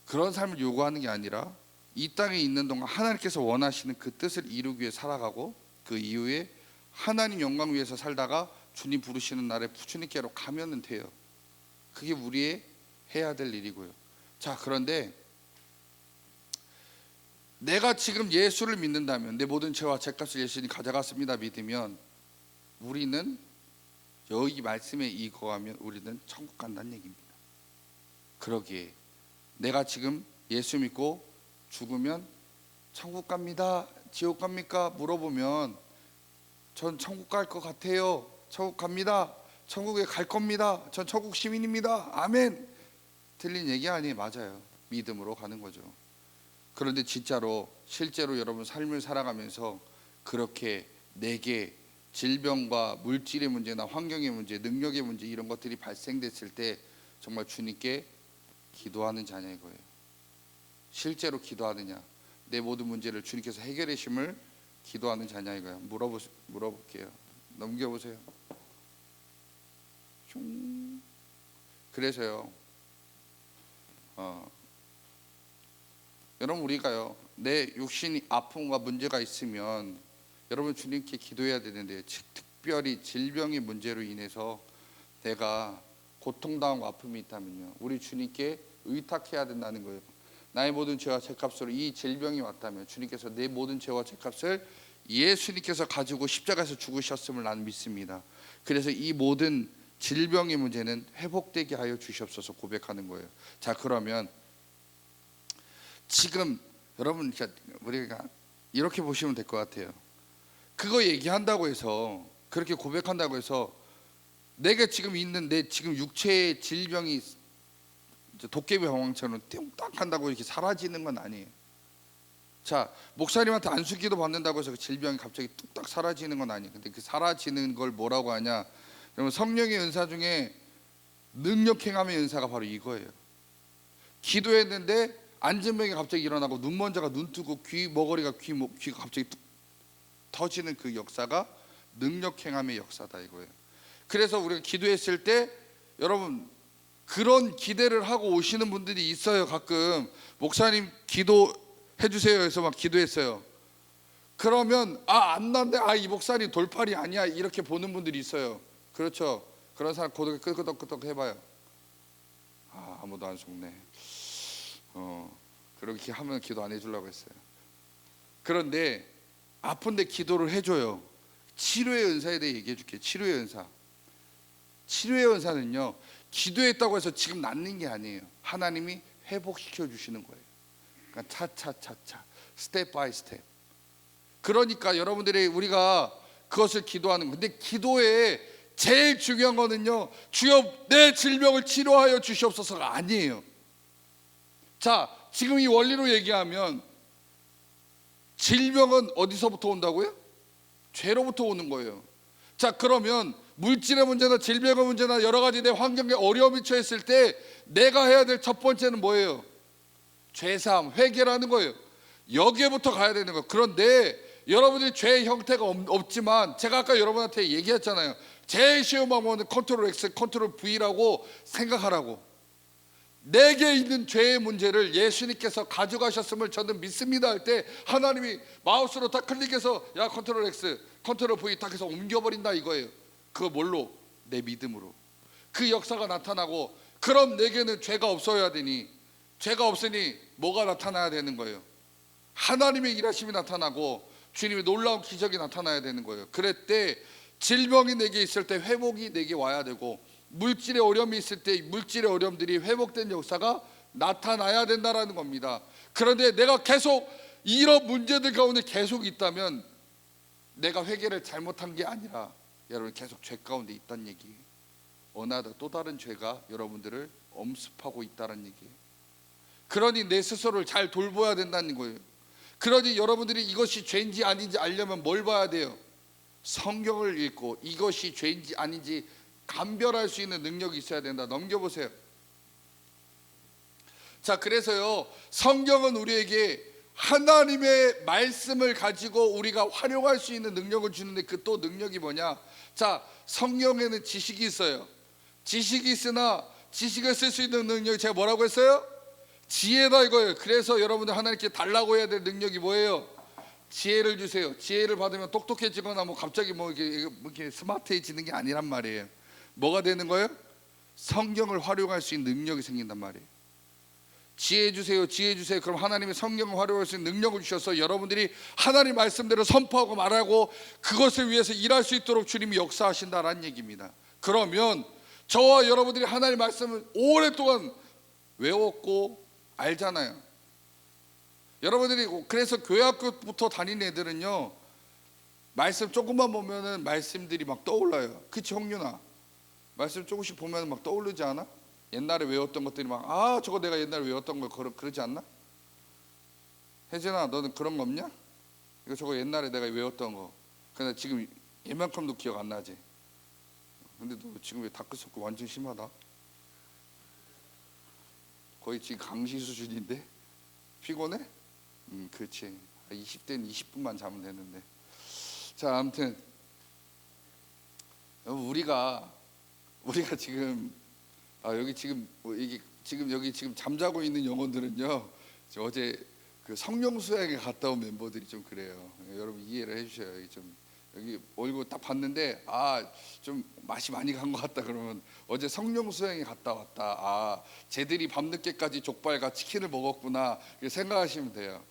그런 삶을 요구하는 게 아니라 이 땅에 있는 동안 하나님께서 원하시는 그 뜻을 이루기 위해 살아가고 그 이후에 하나님 영광 위해서 살다가 주님 부르시는 날에 주님께로 가면은 돼요. 그게 우리의 해야 될 일이고요. 자, 그런데 내가 지금 예수를 믿는다면, 내 모든 죄와 죄값을 예수님이 가져갔습니다 믿으면, 우리는 여기 말씀에 이거하면 우리는 천국 간다는 얘기입니다. 그러기에 내가 지금 예수 믿고 죽으면 천국 갑니다, 지옥 갑니까? 물어보면 전 천국 갈 것 같아요. 천국 갑니다. 천국에 갈 겁니다. 전 천국 시민입니다. 아멘. 틀린 얘기 아니에요. 맞아요. 믿음으로 가는 거죠. 그런데 진짜로 실제로 여러분 삶을 살아가면서 그렇게 내게 질병과 물질의 문제나 환경의 문제, 능력의 문제 이런 것들이 발생됐을 때 정말 주님께 기도하는 자냐 이거예요. 실제로 기도하느냐, 내 모든 문제를 주님께서 해결해 주심을 기도하는 자냐 이거예요. 물어볼게요. 넘겨보세요. 그래서요 여러분 우리가요 내 육신이 아픔과 문제가 있으면 여러분 주님께 기도해야 되는데, 특별히 질병의 문제로 인해서 내가 고통당하고 아픔이 있다면요 우리 주님께 의탁해야 된다는 거예요. 나의 모든 죄와 죄값으로 이 질병이 왔다면 주님께서 내 모든 죄와 죄값을 예수님께서 가지고 십자가에서 죽으셨음을 나는 믿습니다. 그래서 이 모든 질병의 문제는 회복되게 하여 주시옵소서 고백하는 거예요. 자, 그러면 지금 여러분 우리가 이렇게 보시면 될 것 같아요. 그거 얘기한다고 해서, 그렇게 고백한다고 해서 내가 지금 있는 내 지금 육체의 질병이 도깨비 방황처럼 띵딱 한다고 이렇게 사라지는 건 아니에요. 자, 목사님한테 안수기도 받는다고 해서 그 질병이 갑자기 뚝딱 사라지는 건 아니에요. 근데 그 사라지는 걸 뭐라고 하냐, 여러분 성령의 은사 중에 능력 행함의 은사가 바로 이거예요. 기도했는데 안진병이 갑자기 일어나고 눈먼자가 눈 뜨고 귀가 갑자기 뚝 터지는 그 역사가 능력 행함의 역사다 이거예요. 그래서 우리가 기도했을 때 여러분 그런 기대를 하고 오시는 분들이 있어요. 가끔 목사님 기도해 주세요 해서 막 기도했어요. 그러면 안 난데 이 목사님 돌팔이 아니야 이렇게 보는 분들이 있어요. 그렇죠. 그런 사람 고독에 끄덕끄덕 해봐요. 아무도 안 속네. 그렇게 하면 기도 안 해주려고 했어요. 그런데 아픈데 기도를 해줘요. 치료의 은사에 대해 얘기해 줄게요. 치료의 은사. 치료의 은사는요 기도했다고 해서 지금 낫는 게 아니에요. 하나님이 회복시켜 주시는 거예요. 그러니까 차차차차 스텝 바이 스텝. 그러니까 여러분들이 우리가 그것을 기도하는 거. 근데 기도에 제일 중요한 거는요 주여 내 질병을 치료하여 주시옵소서가 아니에요. 자, 지금 이 원리로 얘기하면 질병은 어디서부터 온다고요? 죄로부터 오는 거예요. 자, 그러면 물질의 문제나 질병의 문제나 여러 가지 내 환경에 어려움이 처했을 때 내가 해야 될 첫 번째는 뭐예요? 죄사함, 회개라는 거예요. 여기에부터 가야 되는 거예요. 그런데 여러분들이 죄의 형태가 없지만 제가 아까 여러분한테 얘기했잖아요. 제일 쉬운 방법은 컨트롤 X, 컨트롤 V라고 생각하라고. 내게 있는 죄의 문제를 예수님께서 가져가셨음을 저는 믿습니다 할 때 하나님이 마우스로 딱 클릭해서 야 컨트롤 X, 컨트롤 V 딱 해서 옮겨버린다 이거예요. 그거 뭘로? 내 믿음으로. 그 역사가 나타나고, 그럼 내게는 죄가 없어야 되니, 죄가 없으니 뭐가 나타나야 되는 거예요? 하나님의 일하심이 나타나고 주님의 놀라운 기적이 나타나야 되는 거예요. 그럴 때 질병이 내게 있을 때 회복이 내게 와야 되고, 물질의 어려움이 있을 때 물질의 어려움들이 회복된 역사가 나타나야 된다라는 겁니다. 그런데 내가 계속 이런 문제들 가운데 계속 있다면 내가 회개를 잘못한 게 아니라 여러분 계속 죄 가운데 있다는 얘기예요. 어느 하나 또 다른 죄가 여러분들을 엄습하고 있다는 얘기예요. 그러니 내 스스로를 잘 돌봐야 된다는 거예요. 그러니 여러분들이 이것이 죄인지 아닌지 알려면 뭘 봐야 돼요? 성경을 읽고 이것이 죄인지 아닌지 감별할 수 있는 능력이 있어야 된다. 넘겨보세요. 자, 그래서요, 성경은 우리에게 하나님의 말씀을 가지고 우리가 활용할 수 있는 능력을 주는데, 그 또 능력이 뭐냐? 자, 성경에는 지식이 있어요. 지식이 있으나 지식을 쓸 수 있는 능력이 제가 뭐라고 했어요? 지혜다 이거예요. 그래서 여러분들 하나님께 달라고 해야 될 능력이 뭐예요? 지혜를 주세요. 지혜를 받으면 똑똑해지거나 뭐 갑자기 뭐 이렇게 스마트해지는 게 아니란 말이에요. 뭐가 되는 거예요? 성경을 활용할 수 있는 능력이 생긴단 말이에요. 지혜 주세요, 지혜 주세요. 그럼 하나님이 성경을 활용할 수 있는 능력을 주셔서 여러분들이 하나님 말씀대로 선포하고 말하고 그것을 위해서 일할 수 있도록 주님이 역사하신다라는 얘기입니다. 그러면 저와 여러분들이 하나님 말씀을 오랫동안 외웠고 알잖아요. 여러분들이 그래서 교회 학교부터 다니는 애들은요, 말씀 조금만 보면은 말씀들이 막 떠올라요. 그치 홍윤아? 말씀 조금씩 보면 막 떠오르지 않아? 옛날에 외웠던 것들이 막, 아 저거 내가 옛날에 외웠던 거 그러지 않나? 혜진아, 너는 그런 거 없냐? 이거 저거 옛날에 내가 외웠던 거. 근데 지금 얘만큼도 기억 안 나지? 근데 너 지금 왜 다크서클 완전 심하다? 거의 지금 강시 수준인데? 피곤해? 그렇지. 20대는 20분만 자면 되는데. 자, 아무튼 우리가 지금 여기 지금 이게 지금 여기 지금 잠자고 있는 영혼들은요, 어제 그 성령 수양에 갔다 온 멤버들이 좀 그래요. 여러분 이해를 해주셔요. 여기 얼굴 딱 봤는데 좀 맛이 많이 간 것 같다. 그러면 어제 성령 수양에 갔다 왔다. 쟤들이 밤늦게까지 족발과 치킨을 먹었구나 이렇게 생각하시면 돼요.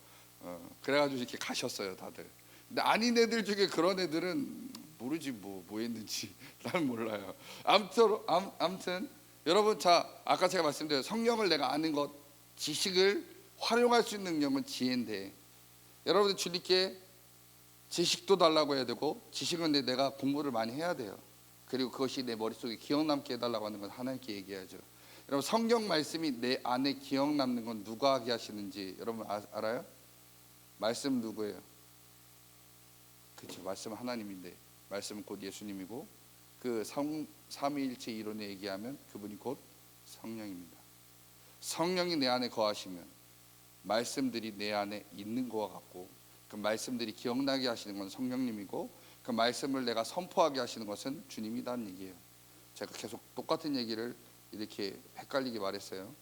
그래가지고 이렇게 가셨어요 다들. 근데 아닌 애들 중에 그런 애들은 모르지 뭐 했는지 난 몰라요. 아무튼 여러분, 자, 아까 제가 말씀드린 성령을 내가 아는 것, 지식을 활용할 수 있는 능력은 지혜인데, 여러분들 주님께 지식도 달라고 해야 되고, 지식은 내가 공부를 많이 해야 돼요. 그리고 그것이 내 머릿속에 기억 남게 해달라고 하는 건 하나님께 얘기해야죠. 여러분, 성경 말씀이 내 안에 기억 남는 건 누가 하게 하시는지 여러분 알아요? 말씀 누구예요? 그렇죠, 말씀은 하나님인데, 말씀은 곧 예수님이고, 그 삼위일체 이론에 얘기하면 그분이 곧 성령입니다. 성령이 내 안에 거하시면 말씀들이 내 안에 있는 것과 같고, 그 말씀들이 기억나게 하시는 건 성령님이고, 그 말씀을 내가 선포하게 하시는 것은 주님이라는 얘기예요. 제가 계속 똑같은 얘기를 이렇게 헷갈리게 말했어요.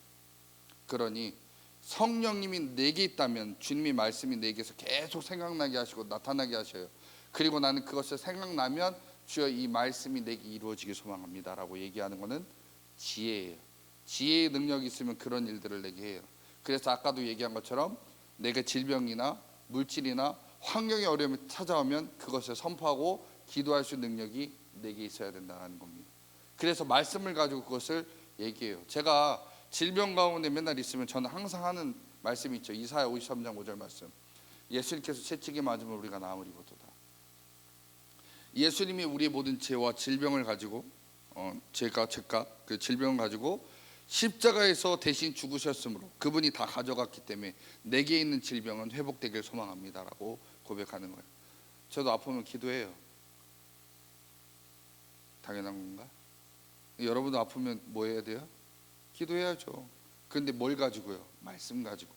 그러니 성령님이 내게 있다면 주님의 말씀이 내게서 계속 생각나게 하시고 나타나게 하셔요. 그리고 나는 그것을 생각나면 주여 이 말씀이 내게 이루어지길 소망합니다 라고 얘기하는 것은 지혜예요. 지혜의 능력이 있으면 그런 일들을 내게 해요. 그래서 아까도 얘기한 것처럼 내게 질병이나 물질이나 환경의 어려움이 찾아오면 그것을 선포하고 기도할 수 있는 능력이 내게 있어야 된다는 겁니다. 그래서 말씀을 가지고 그것을 얘기해요. 제가 질병 가운데 맨날 있으면 저는 항상 하는 말씀이 있죠. 이사야 53장 5절 말씀. 예수님께서 채찍에 맞으면 우리가 나으리로도다. 예수님이 우리의 모든 죄와 질병을 가지고 죄가 그 질병을 가지고 십자가에서 대신 죽으셨으므로 그분이 다 가져갔기 때문에 내게 있는 질병은 회복되길 소망합니다라고 고백하는 거예요. 저도 아프면 기도해요. 당연한 건가? 여러분도 아프면 뭐 해야 돼요? 기도해야죠. 그런데 뭘 가지고요? 말씀 가지고.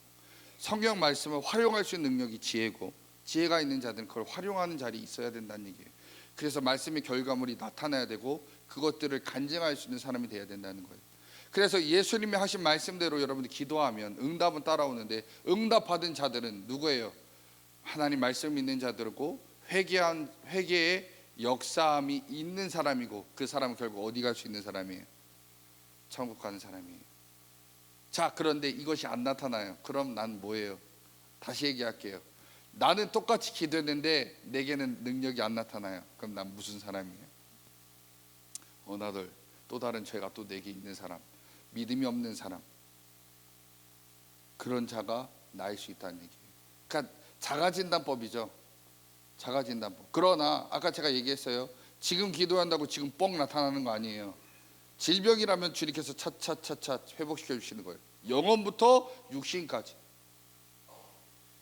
성경 말씀을 활용할 수 있는 능력이 지혜고, 지혜가 있는 자들은 그걸 활용하는 자리에 있어야 된다는 얘기예요. 그래서 말씀의 결과물이 나타나야 되고 그것들을 간증할 수 있는 사람이 돼야 된다는 거예요. 그래서 예수님이 하신 말씀대로 여러분들이 기도하면 응답은 따라오는데, 응답받은 자들은 누구예요? 하나님 말씀 믿는 자들이고 회개의 역사함이 있는 사람이고, 그 사람은 결국 어디 갈 수 있는 사람이에요? 천국 가는 사람이에요. 자, 그런데 이것이 안 나타나요. 그럼 난 뭐예요? 다시 얘기할게요. 나는 똑같이 기도했는데 내게는 능력이 안 나타나요. 그럼 난 무슨 사람이에요? 나들 또 다른 죄가 또 내게 있는 사람, 믿음이 없는 사람, 그런 자가 나일 수 있다는 얘기예요. 그러니까 자가진단법이죠. 자가진단법. 그러나 아까 제가 얘기했어요. 지금 기도한다고 지금 뻥 나타나는 거 아니에요. 질병이라면 주님께서 차차차차 회복시켜 주시는 거예요. 영혼부터 육신까지.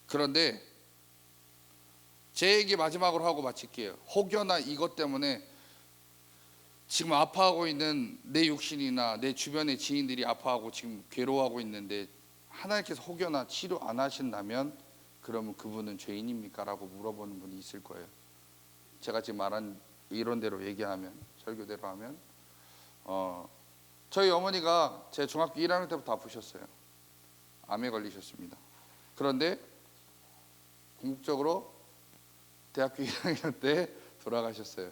그런데 제 얘기 마지막으로 하고 마칠게요. 혹여나 이것 때문에 지금 아파하고 있는 내 육신이나 내 주변의 지인들이 아파하고 지금 괴로워하고 있는데 하나님께서 혹여나 치료 안 하신다면 그러면 그분은 죄인입니까? 라고 물어보는 분이 있을 거예요. 제가 지금 말한 이론대로 얘기하면, 설교대로 하면 저희 어머니가 제 중학교 1학년 때부터 아프셨어요. 암에 걸리셨습니다. 그런데 궁극적으로 대학교 1학년 때 돌아가셨어요.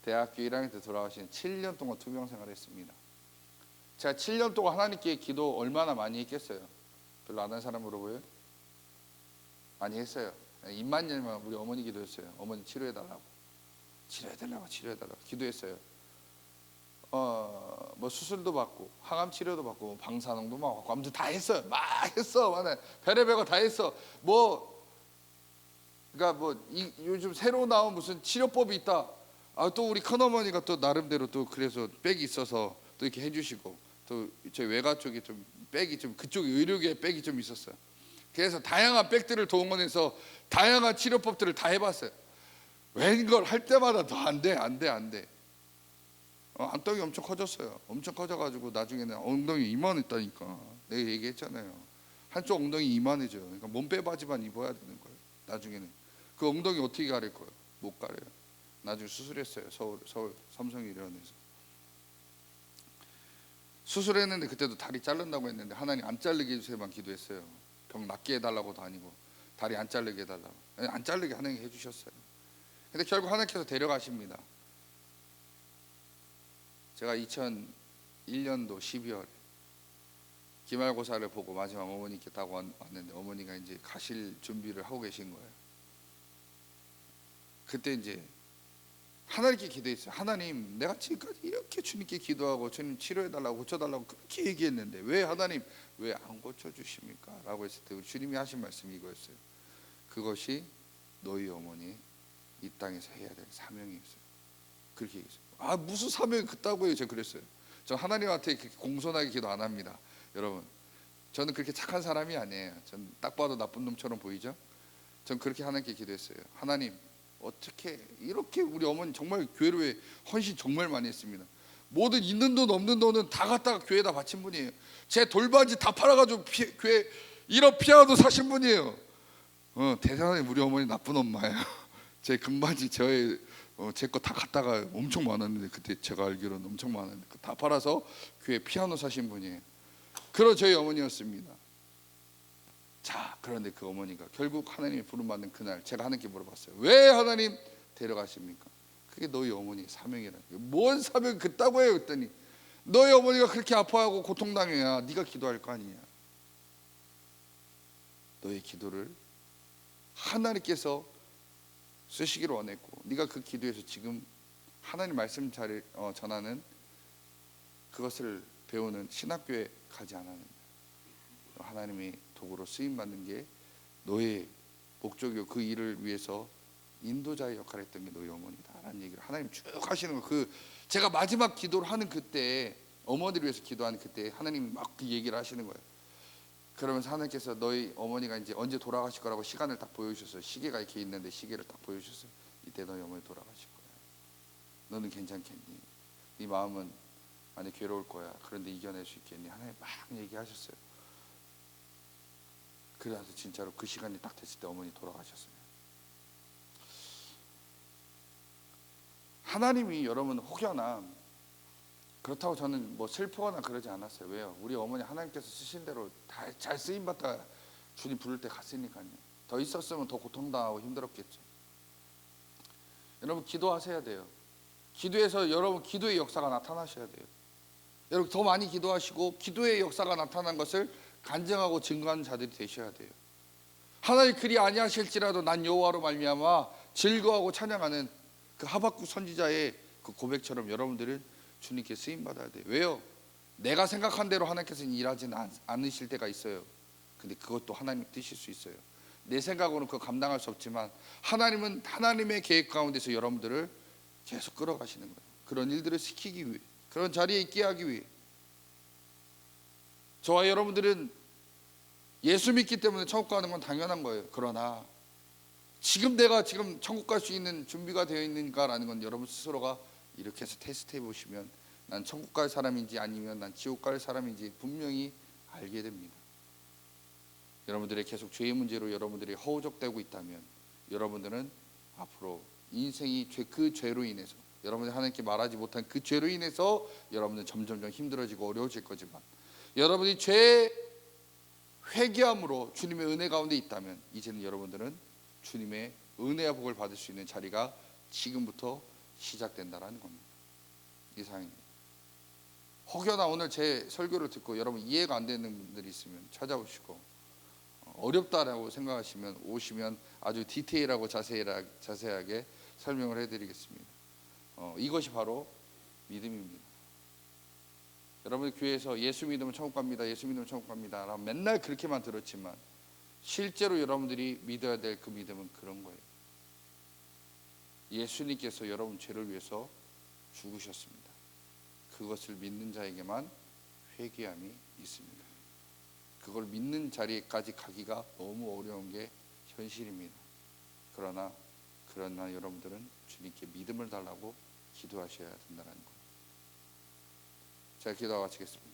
대학교 1학년 때 돌아가신 7년 동안 투병 생활했습니다. 제가 7년 동안 하나님께 기도 얼마나 많이 했겠어요? 별로 안 한 사람으로 보여요? 많이 했어요. 입만 열면 우리 어머니 기도했어요. 어머니 치료해달라고, 치료해달라고, 치료해달라고 기도했어요. 뭐 수술도 받고 항암 치료도 받고 방사능도 막 받고 아무튼 다 했어요. 막 했어. 별의별 거 다 했어. 그러니까 요즘 새로 나온 무슨 치료법이 있다. 또 우리 큰어머니가 또 나름대로 또 그래서 백이 있어서 또 이렇게 해주시고, 또 저희 외가 쪽에 좀 백이 좀 그쪽 의료계 백이 좀 있었어요. 그래서 다양한 백들을 동원해서 다양한 치료법들을 다 해봤어요. 웬걸 할 때마다 더 안 돼. 암덩이 엄청 커졌어요. 엄청 커져가지고 나중에는 엉덩이 이만했다니까. 내가 얘기했잖아요. 한쪽 엉덩이 이만해져요. 그러니까 몸빼바지만 입어야 되는 거예요. 나중에는 그 엉덩이 어떻게 가릴 거예요? 못 가려요. 나중에 수술했어요. 서울 삼성의료원에서 수술했는데 그때도 다리 자른다고 했는데 하나님 안 자르게 해주세요만 기도했어요. 병 낫게 해달라고도 아니고 다리 안 자르게 해달라고. 안 자르게 하나님 해주셨어요. 근데 결국 하나님께서 데려가십니다. 제가 2001년도 12월에 기말고사를 보고 마지막 어머니께 딱 왔는데 어머니가 이제 가실 준비를 하고 계신 거예요. 그때 이제 하나님께 기도했어요. 하나님, 내가 지금까지 이렇게 주님께 기도하고 주님 치료해달라고 고쳐달라고 그렇게 얘기했는데 왜 하나님 왜 안 고쳐주십니까? 라고 했을 때 우리 주님이 하신 말씀이 이거였어요. 그것이 너희 어머니 이 땅에서 해야 될 사명이었어요. 그렇게 얘기했어요. 무슨 사명이 그따고요? 제가 그랬어요. 저 하나님한테 그렇게 공손하게 기도 안 합니다. 여러분, 저는 그렇게 착한 사람이 아니에요. 전 딱 봐도 나쁜 놈처럼 보이죠? 전 그렇게 하나님께 기도했어요. 하나님, 어떻게 이렇게 우리 어머니 정말 교회에 헌신 정말 많이 했습니다. 모든 있는 돈 없는 돈은 다 갖다가 교회에다 바친 분이에요. 제 돌반지 다 팔아가지고 교회 1억 피아노 사신 분이에요. 대단히 우리 어머니 나쁜 엄마예요. 제 금반지 제 거 다 갖다가 엄청 많았는데 그때 제가 알기로는 엄청 많았는데 다 팔아서 교회 피아노 사신 분이에요. 그런 저희 어머니였습니다. 자, 그런데 그 어머니가 결국 하나님의 부름받는 그날 제가 하나님께 물어봤어요. 왜 하나님 데려가십니까? 그게 너희 어머니의 사명이라. 뭔 사명이 그따고 해요? 그랬더니 너희 어머니가 그렇게 아파하고 고통당해야 네가 기도할 거 아니냐. 너의 기도를 하나님께서 쓰시기를 원했고 네가 그 기도에서 지금 하나님 말씀 전하는 그것을 배우는 신학교에 가지 않았느냐. 하나님이 도구로 쓰임받는 게 너의 목적이고 그 일을 위해서 인도자의 역할을 했던 게 너희 어머니다라는 얘기를 하나님 쭉 하시는 거. 제가 마지막 기도를 하는 그때, 어머니를 위해서 기도하는 그때 하나님이 막 그 얘기를 하시는 거예요. 그러면서 하나님께서 너희 어머니가 이제 언제 돌아가실 거라고 시간을 딱 보여주셨어요. 시계가 이렇게 있는데 시계를 딱 보여주셨어요. 이때 너희 어머니 돌아가실 거야. 너는 괜찮겠니? 네 마음은 많이 괴로울 거야. 그런데 이겨낼 수 있겠니? 하나님 막 얘기하셨어요. 그래서 진짜로 그 시간이 딱 됐을 때 어머니 돌아가셨어요. 하나님이 여러분 혹여나 그렇다고 저는 뭐 슬프거나 그러지 않았어요. 왜요? 우리 어머니 하나님께서 쓰신 대로 다 잘 쓰임받다 주님 부를 때 갔으니까요. 더 있었으면 더 고통당하고 힘들었겠죠. 여러분 기도하셔야 돼요. 기도해서 여러분 기도의 역사가 나타나셔야 돼요. 여러분 더 많이 기도하시고 기도의 역사가 나타난 것을 간증하고 증거하는 자들이 되셔야 돼요. 하나님 그리 아니하실지라도 난 여호와로 말미암아 즐거워하고 찬양하는 그 하박국 선지자의 그 고백처럼 여러분들은 주님께 쓰임 받아야 돼요. 왜요? 내가 생각한 대로 하나님께서는 일하지는 않으실 때가 있어요. 근데 그것도 하나님의 뜻일 수 있어요. 내 생각으로는 그거 감당할 수 없지만 하나님은 하나님의 계획 가운데서 여러분들을 계속 끌어가시는 거예요. 그런 일들을 시키기 위해, 그런 자리에 있게 하기 위해. 저와 여러분들은 예수 믿기 때문에 천국 가는 건 당연한 거예요. 그러나 지금 내가 지금 천국 갈 수 있는 준비가 되어 있는가라는 건 여러분 스스로가 이렇게 해서 테스트해 보시면 난 천국 갈 사람인지 아니면 난 지옥 갈 사람인지 분명히 알게 됩니다. 여러분들의 계속 죄의 문제로 여러분들이 허우적대고 있다면 여러분들은 앞으로 인생이 그 죄로 인해서 여러분이 하나님께 말하지 못한 그 죄로 인해서 여러분은 점점점 힘들어지고 어려워질 거지만, 여러분이 죄 회개함으로 주님의 은혜 가운데 있다면 이제는 여러분들은 주님의 은혜와 복을 받을 수 있는 자리가 지금부터 시작된다라는 겁니다. 이상입니다. 혹여나 오늘 제 설교를 듣고 여러분 이해가 안 되는 분들이 있으면 찾아오시고, 어렵다라고 생각하시면 오시면 아주 디테일하고 자세하게 설명을 해드리겠습니다. 이것이 바로 믿음입니다. 여러분 교회에서 예수 믿으면 천국 갑니다, 예수 믿으면 천국 갑니다 라고 맨날 그렇게만 들었지만 실제로 여러분들이 믿어야 될 그 믿음은 그런 거예요. 예수님께서 여러분 죄를 위해서 죽으셨습니다. 그것을 믿는 자에게만 회개함이 있습니다. 그걸 믿는 자리에까지 가기가 너무 어려운 게 현실입니다. 그러나 여러분들은 주님께 믿음을 달라고 기도하셔야 된다는 거예요. 제가 기도하고 마치겠습니다.